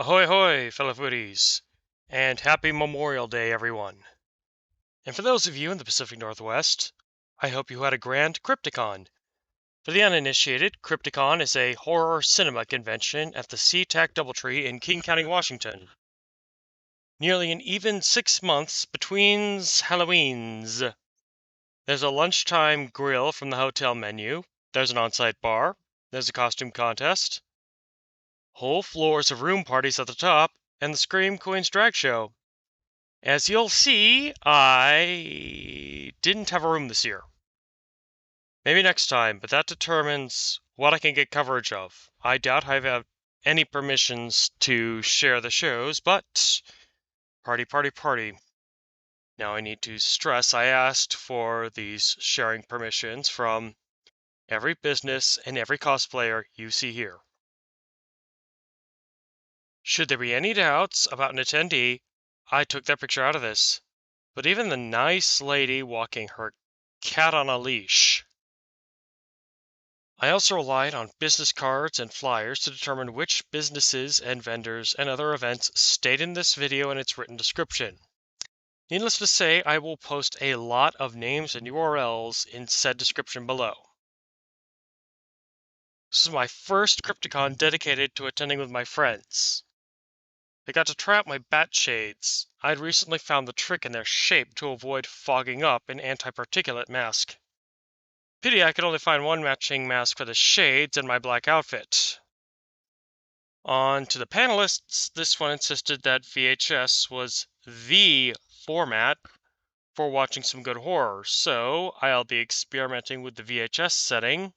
Ahoy hoy, fellow foodies, and happy Memorial Day, everyone. And for those of you in the Pacific Northwest, I hope you had a grand Crypticon. For the uninitiated, Crypticon is a horror cinema convention at the SeaTac Doubletree in King County, Washington. Nearly an even 6 months between Halloweens. There's a lunchtime grill from the hotel menu, there's an on-site bar, there's a costume contest, whole floors of room parties at the top, and the Scream Queens drag show. As you'll see, I didn't have a room this year. Maybe next time, but that determines what I can get coverage of. I doubt I have any permissions to share the shows, but party, party, party. Now I need to stress I asked for these sharing permissions from every business and every cosplayer you see here. Should there be any doubts about an attendee, I took their picture out of this. But even the nice lady walking her cat on a leash. I also relied on business cards and flyers to determine which businesses and vendors and other events stayed in this video and its written description. Needless to say, I will post a lot of names and URLs in said description below. This is my first Crypticon dedicated to attending with my friends. I got to try out my bat shades. I'd recently found the trick in their shape to avoid fogging up an anti-particulate mask. Pity I could only find one matching mask for the shades and my black outfit. On to the panelists, this one insisted that VHS was the format for watching some good horror, so I'll be experimenting with the VHS setting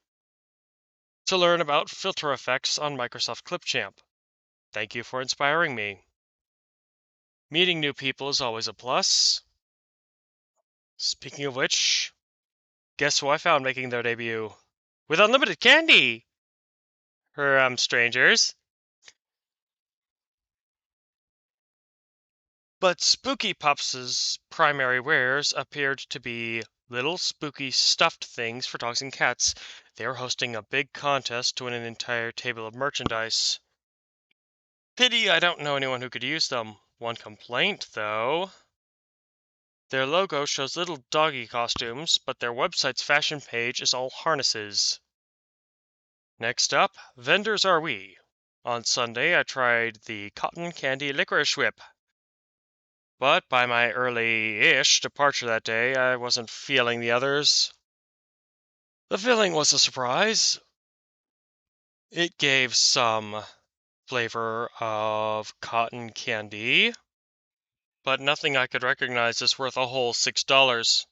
to learn about filter effects on Microsoft Clipchamp. Thank you for inspiring me. Meeting new people is always a plus. Speaking of which, guess who I found making their debut? With unlimited candy! Strangers. But Spooky Pups' primary wares appeared to be little spooky stuffed things for dogs and cats. They were hosting a big contest to win an entire table of merchandise. Pity I don't know anyone who could use them. One complaint, though. Their logo shows little doggy costumes, but their website's fashion page is all harnesses. Next up, vendors are we. On Sunday, I tried the cotton candy licorice whip. But by my early-ish departure that day, I wasn't feeling the others. The filling was a surprise. It gave some flavor of cotton candy, but nothing I could recognize as worth a whole $6.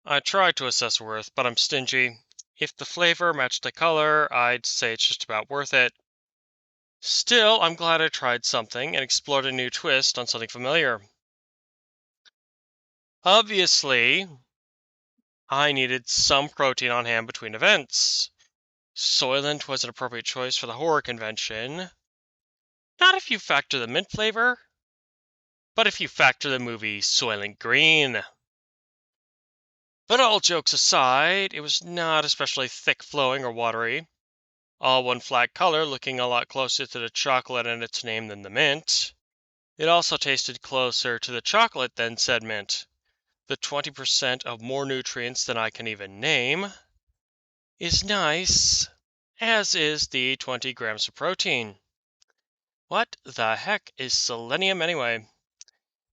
I tried to assess worth, but I'm stingy. If the flavor matched the color, I'd say it's just about worth it. Still, I'm glad I tried something and explored a new twist on something familiar. Obviously, I needed some protein on hand between events. Soylent was an appropriate choice for the horror convention. Not if you factor the mint flavor, but if you factor the movie Soylent Green. But all jokes aside, it was not especially thick flowing or watery. All one flat color, looking a lot closer to the chocolate and its name than the mint. It also tasted closer to the chocolate than said mint. The 20% of more nutrients than I can even name is nice, as is the 20 grams of protein. What the heck is selenium anyway?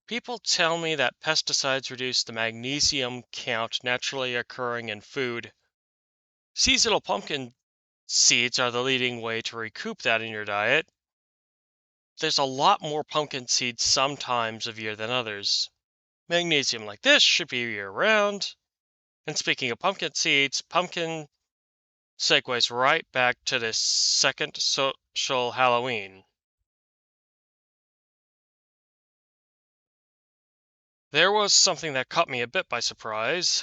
People tell me that pesticides reduce the magnesium count naturally occurring in food. Seasonal pumpkin seeds are the leading way to recoup that in your diet. There's a lot more pumpkin seeds some times of year than others. Magnesium like this should be year-round. And speaking of pumpkin seeds, pumpkin segues right back to this second social Halloween. There was something that caught me a bit by surprise.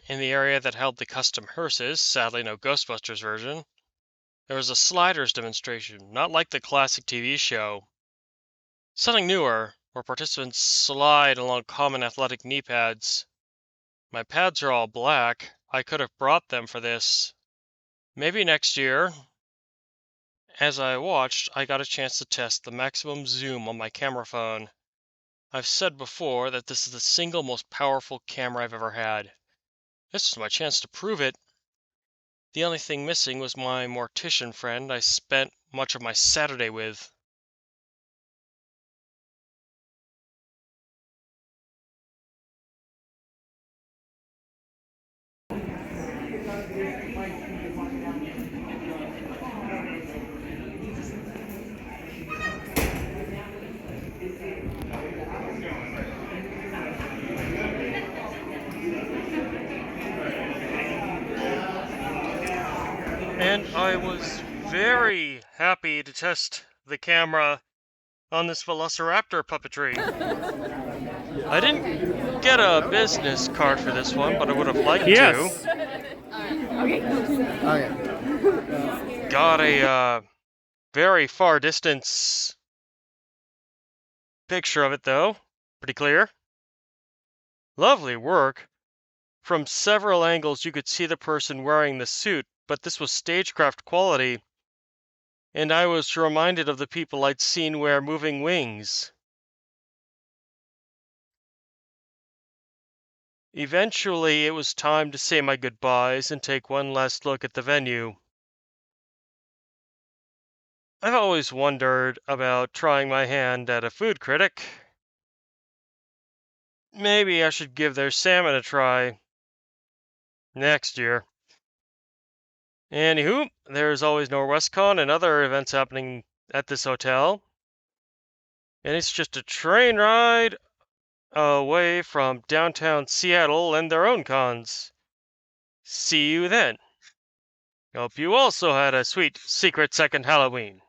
In the area that held the custom hearses, sadly no Ghostbusters version, there was a sliders demonstration, not like the classic TV show. Something newer, where participants slide along common athletic knee pads. My pads are all black. I could have brought them for this. Maybe next year. As I watched, I got a chance to test the maximum zoom on my camera phone. I've said before that this is the single most powerful camera I've ever had. This was my chance to prove it. The only thing missing was my mortician friend I spent much of my Saturday with. And I was very happy to test the camera on this Velociraptor puppetry. I didn't get a business card for this one, but I would have liked Yes. to. Okay. Got a very far distance picture of it though. Pretty clear. Lovely work. From several angles you could see the person wearing the suit, but this was stagecraft quality. And I was reminded of the people I'd seen wear moving wings. Eventually, it was time to say my goodbyes and take one last look at the venue. I've always wondered about trying my hand at a food critic. Maybe I should give their salmon a try next year. Anywho, there's always NorwestCon and other events happening at this hotel. And it's just a train ride away from downtown Seattle and their own cons. See you then. Hope you also had a sweet secret second Halloween.